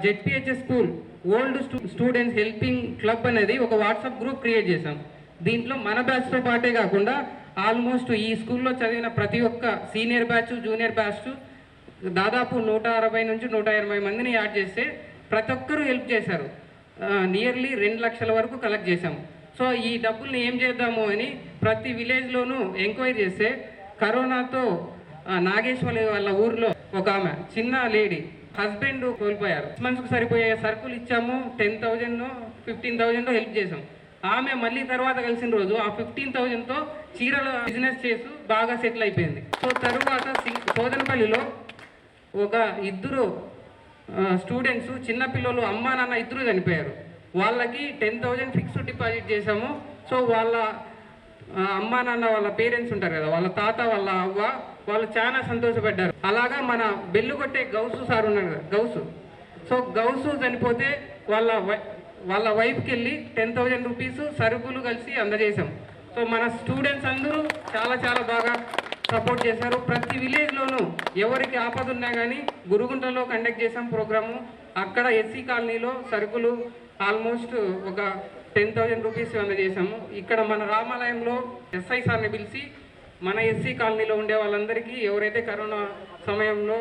ZPHS school old students helping club అనేది ఒక WhatsApp group create చేశాం. దీంట్లో మన బ్యాచ్తో పాటే కాకుండా ఆల్మోస్ట్ ఈ స్కూల్లో చదివిన ప్రతి ఒక్క సీనియర్ బ్యాచ్ జూనియర్ బ్యాచ్ దాదాపు 160 నుంచి 180 మందిని యాడ్ చేస్తే ప్రతి ఒక్కరూ హెల్ప్ చేశారు. నియర్లీ 2 లక్షల వరకు కలెక్ట్ చేశాము. సో ఈ డబ్బుల్ని ఏం చేద్దాము అని ప్రతి విలేజ్లోనూ ఎంక్వైరీ చేస్తే కరోనాతో నాగేశ్వరి వాళ్ళ ఊర్లో ఒక ఆమె చిన్న లేడీ హస్బెండ్ కోల్పోయారు. 6 మంత్స్కి సరిపోయే సరుకులు ఇచ్చాము. 10,000 15,000 హెల్ప్ చేసాం. ఆమె మళ్ళీ తర్వాత కలిసిన రోజు ఆ 15,000తో చీరల బిజినెస్ చేసి బాగా సెటిల్ అయిపోయింది. సో తరువాత సోదనపల్లిలో ఒక 2 స్టూడెంట్స్ చిన్నపిల్లలు అమ్మా నాన్న 2 చనిపోయారు. వాళ్ళకి 10,000 ఫిక్స్డ్ డిపాజిట్ చేసాము. సో వాళ్ళ అమ్మా నాన్న వాళ్ళ పేరెంట్స్ ఉంటారు కదా, వాళ్ళ తాత వాళ్ళ అవ్వ వాళ్ళు చాలా సంతోషపడ్డారు. అలాగా మన బెల్లు కొట్టే గౌసు సార్ ఉన్నారు కదా, సో గౌసు చనిపోతే వాళ్ళ వైఫ్కి వెళ్ళి 10,000 రూపీస్ సరుకులు కలిసి అందజేశాం. సో మన స్టూడెంట్స్ అందరూ చాలా చాలా బాగా సపోర్ట్ చేశారు. ప్రతి విలేజ్లోనూ ఎవరికి ఆపద ఉన్నా కానీ గురుగుంటలో కండక్ట్ చేసాం ప్రోగ్రాము. అక్కడ ఎస్సీ కాలనీలో సరుకులు ఆల్మోస్ట్ ఒక 10,000 రూపీస్ అందజేసాము. ఇక్కడ మన రామాలయంలో ఎస్ఐ సార్ని పిలిచి మన ఎస్సీ కాలనీలో ఉండే వాళ్ళందరికీ ఎవరైతే కరోనా సమయంలో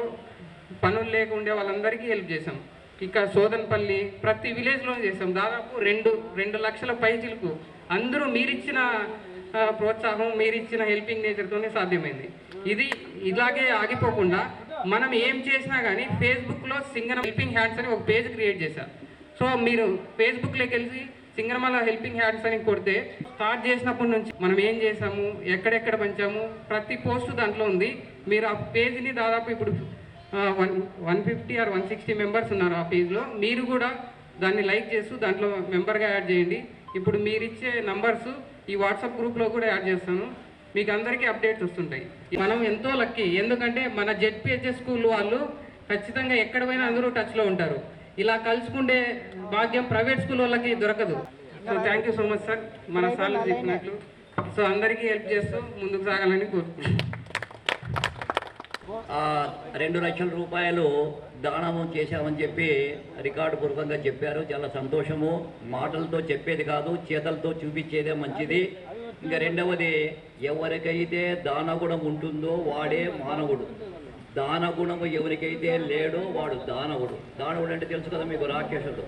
పనులు లేక ఉండే వాళ్ళందరికీ హెల్ప్ చేసాం. ఇక సోదన్పల్లి ప్రతి విలేజ్లో చేసాం. దాదాపు 2 లక్షల పైచిలకు అందరూ మీరిచ్చిన ప్రోత్సాహం మీరిచ్చిన హెల్పింగ్ నేచర్తోనే సాధ్యమైంది. ఇది ఇలాగే ఆగిపోకుండా మనం ఏం చేసినా కానీ ఫేస్బుక్లో సింగనమల హెల్పింగ్ హ్యాండ్స్ అని ఒక పేజ్ క్రియేట్ చేశారు. సో మీరు ఫేస్బుక్లోకి వెళ్ళి సింగనమల హెల్పింగ్ హ్యాండ్స్ అని కొడితే స్టార్ట్ చేసినప్పటి నుంచి మనం ఏం చేసాము, ఎక్కడెక్కడ పంచాము, ప్రతి పోస్ట్ దాంట్లో ఉంది. మీరు ఆ పేజ్ని దాదాపు ఇప్పుడు 150 or 160 మెంబర్స్ ఉన్నారు ఆ పేజ్లో. మీరు కూడా దాన్ని లైక్ చేస్తూ దాంట్లో మెంబర్గా యాడ్ చేయండి. ఇప్పుడు మీరు ఇచ్చే నంబర్స్ ఈ వాట్సాప్ గ్రూప్లో కూడా యాడ్ చేస్తాను. మీకు అందరికీ అప్డేట్స్ వస్తుంటాయి. మనం ఎంతో లక్కీ, ఎందుకంటే మన జెడ్పిహెచ్ఎస్ స్కూల్ వాళ్ళు ఖచ్చితంగా ఎక్కడ పోయినా అందరూ టచ్లో ఉంటారు. ఇలా కలుసుకుంటే భాగ్యం ప్రైవేట్ స్కూల్ వాళ్ళకి దొరకదు. So thank you so much sir, మన సార్లు చెప్పినట్లు. సో అందరికీ హెల్ప్ చేస్తూ ముందుకు సాగాలని కోరుకుంటున్నాను. 2 లక్షల రూపాయలు దానము చేశామని చెప్పి రికార్డు పూర్వకంగా చెప్పారు. చాలా సంతోషము. మాటలతో చెప్పేది కాదు, చేతలతో చూపించేదే మంచిది. ఇంకా రెండవది, ఎవరికైతే దానగుణం ఉంటుందో వాడే మానవుడు. దానగుణము ఎవరికైతే లేడో వాడు దానవుడు. దానవుడు అంటే తెలుసు కదా మీకు, రాక్షసుడు.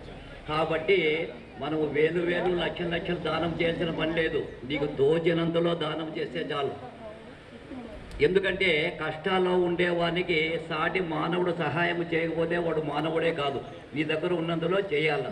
కాబట్టి మనము వేలు లక్షలు దానం చేయాల్సిన పని లేదు. నీకు తోచినంతలో దానం చేస్తే చాలు. ఎందుకంటే కష్టాల్లో ఉండేవానికి సాటి మానవుడు సహాయం చేయకపోతే వాడు మానవుడే కాదు. నీ దగ్గర ఉన్నందులో చేయాల.